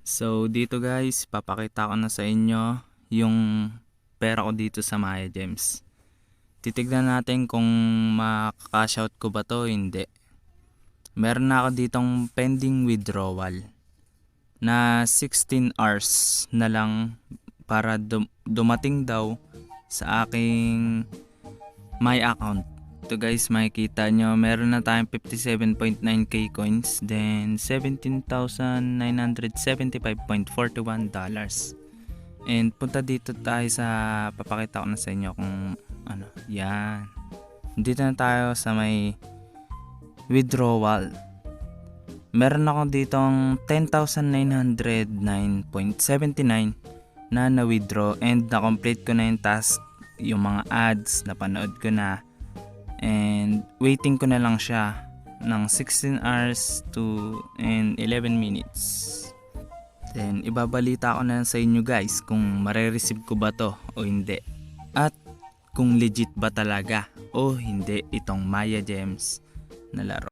So dito guys, papakita ko na sa inyo yung pera ko dito sa Maya Gems. Titignan natin kung makaka-shoutout ko ba to o hindi. Meron na ako ditong pending withdrawal na 16 hours na lang para dumating daw sa aking my account. Ito guys, makikita nyo meron na tayong 57.9k coins, then $17,975.41. And punta dito tayo sa, papakita ko na sa inyo kung ano, yan. Dito na tayo sa may withdrawal. Meron ako ditong 10,909.79 na na-withdraw and na-complete ko na yung task, yung mga ads, napanood ko na. And waiting ko na lang siya ng 16 hours and 11 minutes. Then ibabalita ko na sa inyo guys kung mare-receive ko ba to o hindi. At kung legit ba talaga o hindi itong Maya Gems na laro.